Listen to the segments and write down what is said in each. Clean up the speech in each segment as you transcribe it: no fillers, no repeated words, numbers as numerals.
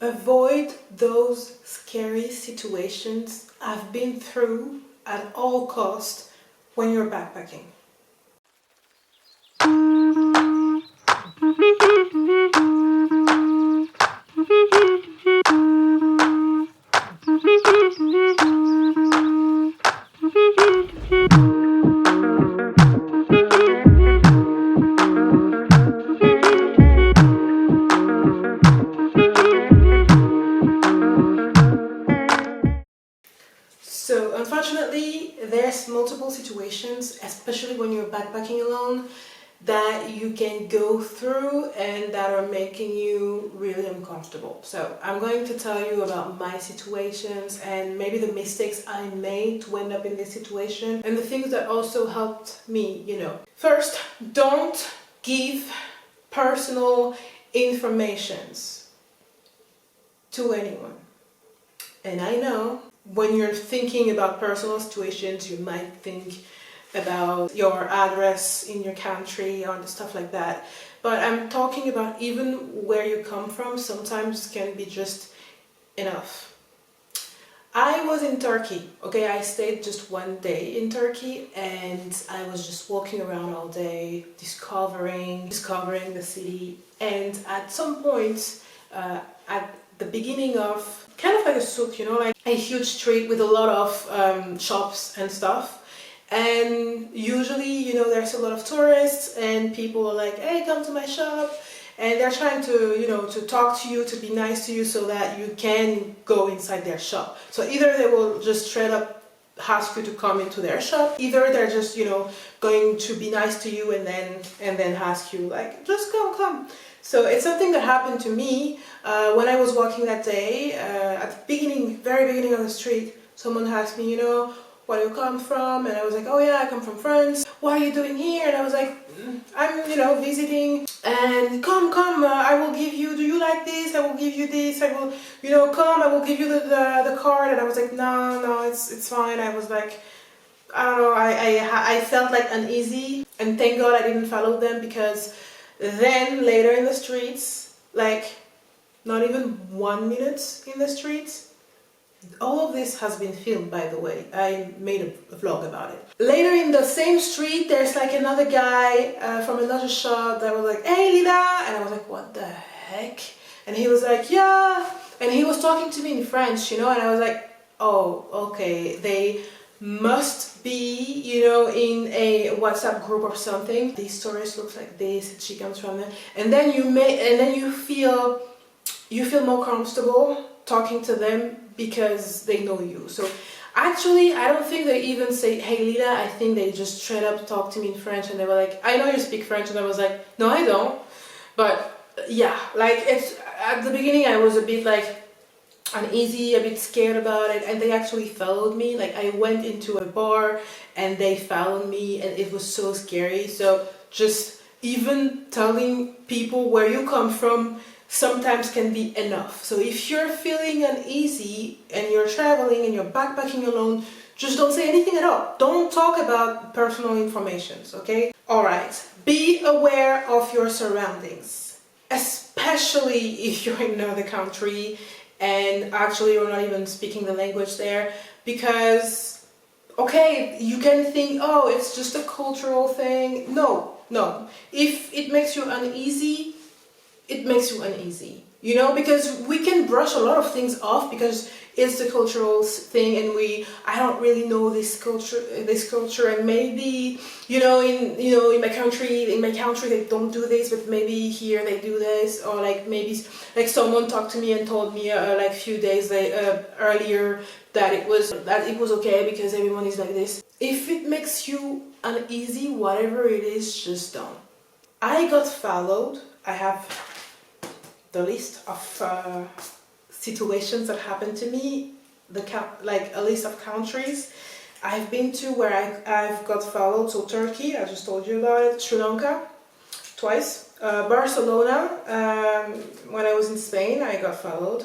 Avoid those scary situations I've been through at all costs when you're backpacking. So unfortunately, there's multiple situations, especially when you're backpacking alone, that you can go through and that are making you really uncomfortable. So I'm going to tell you about my situations and maybe the mistakes I made to end up in this situation and the things that also helped me, First, don't give personal informations to anyone. And I know when you're thinking about personal situations, you might think about your address in your country or stuff like that. But I'm talking about even where you come from sometimes can be just enough. I was in Turkey, okay? I stayed just one day in Turkey and I was just walking around all day, discovering the city. And at some point, at the beginning of kind of like a souk, like a huge street with a lot of shops and stuff. And usually, there's a lot of tourists and people are like, hey, come to my shop. And they're trying to, to talk to you, to be nice to you so that you can go inside their shop. So either they will just straight up ask you to come into their shop, either they're just, going to be nice to you and then ask you like, just come. So it's something that happened to me when I was walking that day. At the very beginning of the street, someone asked me, where do you come from? And I was like, oh yeah, I come from France. What are you doing here? And I was like, I'm, visiting. And come, I will give you, do you like this? I will give you this. I will, come, I will give you the card. And I was like, no, it's fine. I was like, I don't know, I felt like uneasy. And thank God I didn't follow them, because then later in the streets, like not even 1 minute in the streets, all of this has been filmed, by the way. I made a vlog about it. Later in the same street, there's like another guy from another shop that was like, hey Lila, and I was like, what the heck? And he was like, yeah, and he was talking to me in French, and I was like, oh, okay, they must be, in a WhatsApp group or something. This tourist looks like this, she comes from there, and then you feel more comfortable talking to them because they know you. So actually, I don't think they even say, hey Lila, I think they just straight up talked to me in French and they were like, I know you speak French, and I was like, no I don't. But yeah, like it's at the beginning I was a bit like uneasy, a bit scared about it, and they actually followed me. Like I went into a bar and they followed me and it was so scary. So just even telling people where you come from sometimes can be enough. So if you're feeling uneasy and you're traveling and you're backpacking alone, just don't say anything at all. Don't talk about personal informations, okay? Alright, be aware of your surroundings, especially if you're in another country and actually you're not even speaking the language there, because, okay, you can think, oh, it's just a cultural thing. No. If it makes you uneasy, it makes you uneasy, because we can brush a lot of things off because it's the cultural thing, and I don't really know this culture, and maybe in my country they don't do this, but maybe here they do this, or like maybe like someone talked to me and told me like a few days earlier that it was okay because everyone is like this. If it makes you uneasy, whatever it is, just don't. I got followed. I have the list of situations that happened to me, like a list of countries I've been to where I've got followed. So Turkey, I just told you about it. Sri Lanka, twice. Barcelona, when I was in Spain, I got followed.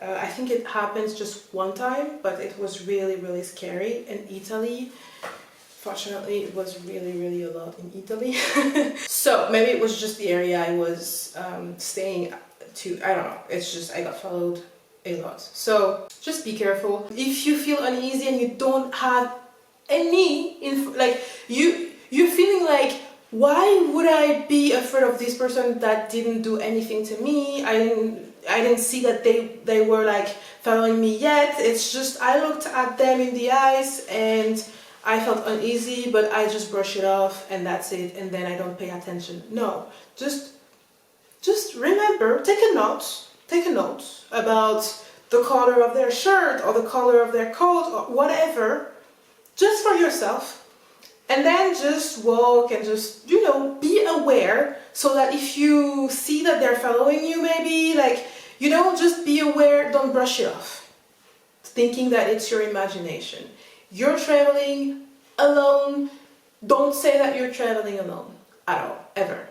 I think it happened just one time, but it was really, really scary. In Italy, fortunately, it was really a lot in Italy. So maybe it was just the area I was staying to, I don't know, it's just I got followed a lot. So just be careful. If you feel uneasy and you don't have any like you're feeling like, why would I be afraid of this person that didn't do anything to me? I didn't see that they were like following me yet. It's just I looked at them in the eyes and I felt uneasy, but I just brush it off and that's it, and then I don't pay attention. No, just remember, take a note about the color of their shirt or the color of their coat or whatever, just for yourself, and then just walk and just, you know, be aware, so that if you see that they're following you, maybe like, you know, just be aware, don't brush it off, thinking that it's your imagination. You're traveling alone. Don't say that you're traveling alone at all, ever.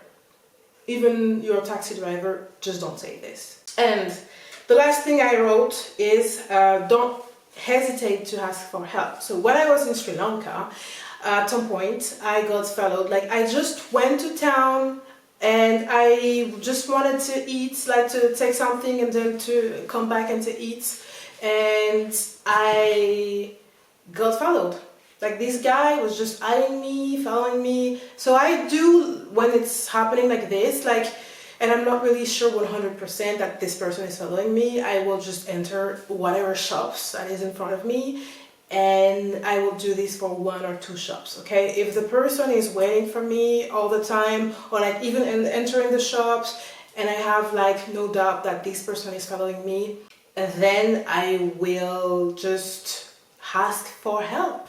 Even your taxi driver, just don't say this. And the last thing I wrote is don't hesitate to ask for help. So when I was in Sri Lanka, at some point I got followed. Like I just went to town and I just wanted to eat, like to take something and then to come back and to eat, and I got followed. Like this guy was just eyeing me, following me. So I do, when it's happening like this, like, and I'm not really sure 100% that this person is following me, I will just enter whatever shops that is in front of me, and I will do this for 1 or 2 shops, okay? If the person is waiting for me all the time, or like even entering the shops, and I have like no doubt that this person is following me, then I will just ask for help.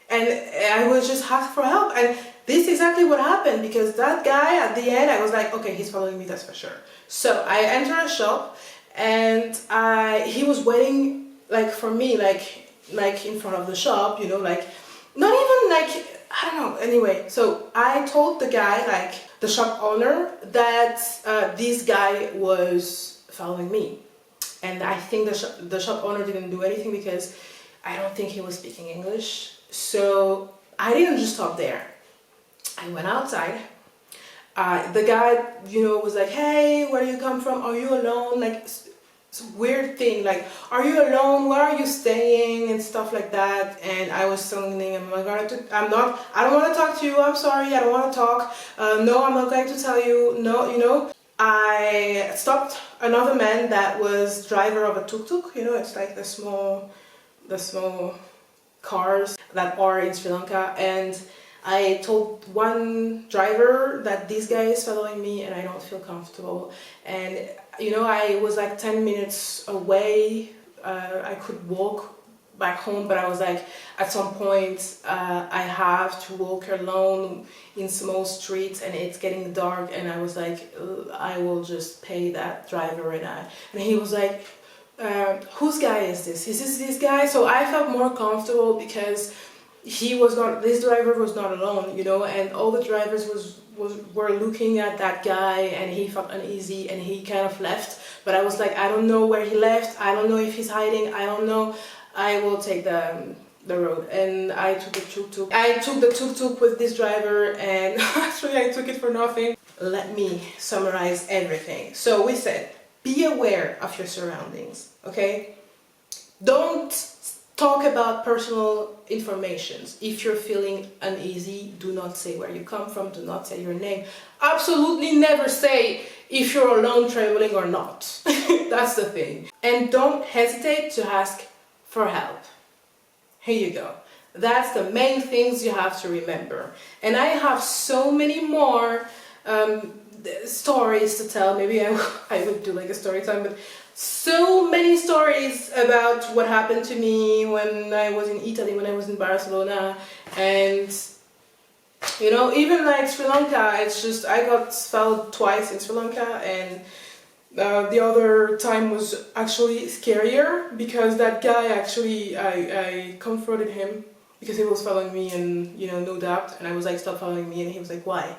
And I will just ask for help. And this is exactly what happened, because that guy at the end, I was like, okay, he's following me, that's for sure. So I enter a shop and he was waiting like for me, like in front of the shop, you know, like not even like, I don't know, anyway. So I told the guy, like the shop owner, that this guy was following me. And I think the shop owner didn't do anything because I don't think he was speaking English. So I didn't just stop there. I went outside. The guy, you know, was like, hey, where do you come from? Are you alone? Like, it's a weird thing. Like, are you alone? Where are you staying? And stuff like that. And I was telling him, I don't want to talk to you. I'm sorry. I don't want to talk. No, I'm not going to tell you. No, you know. I stopped another man that was driver of a tuk-tuk. You know, it's like the small cars that are in Sri Lanka, and I told one driver that this guy is following me and I don't feel comfortable. And you know, I was like 10 minutes away. I could walk back home, but I was like, at some point I have to walk alone in small streets and it's getting dark, and I was like, I will just pay that driver. And he was like, whose guy is this? Is this guy? So I felt more comfortable because this driver was not alone, you know, and all the drivers were looking at that guy, and he felt uneasy and he kind of left. But I was like, I don't know where he left. I don't know if he's hiding. I don't know. I will take the road. And I took the tuk-tuk. I took the tuk-tuk with this driver, and actually I took it for nothing. Let me summarize everything. So we said, be aware of your surroundings, okay? Don't talk about personal information. If you're feeling uneasy, do not say where you come from, do not say your name. Absolutely never say if you're alone traveling or not. That's the thing. And don't hesitate to ask for help. Here you go. That's the main things you have to remember. And I have so many more stories to tell. Maybe I would do like a story time, but so many stories about what happened to me when I was in Italy, when I was in Barcelona, and you know, even like Sri Lanka, it's just I got followed twice in Sri Lanka, and the other time was actually scarier because that guy actually, I confronted him because he was following me, and you know, no doubt, and I was like, stop following me, and he was like, why?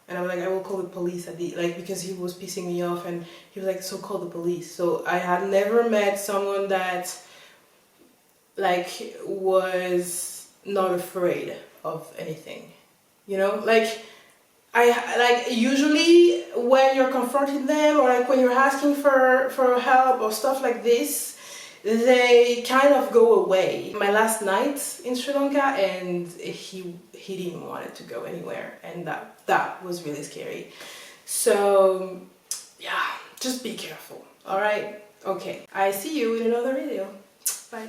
And I was like, I will call the police because he was pissing me off, and he was like, so call the police. So I had never met someone that like was not afraid of anything, you know, like Usually when you're confronting them, or like when you're asking for help or stuff like this, they kind of go away. My last night in Sri Lanka, and he didn't want it to go anywhere, and that was really scary. So yeah, just be careful. All right, okay, I see you in another video. Bye.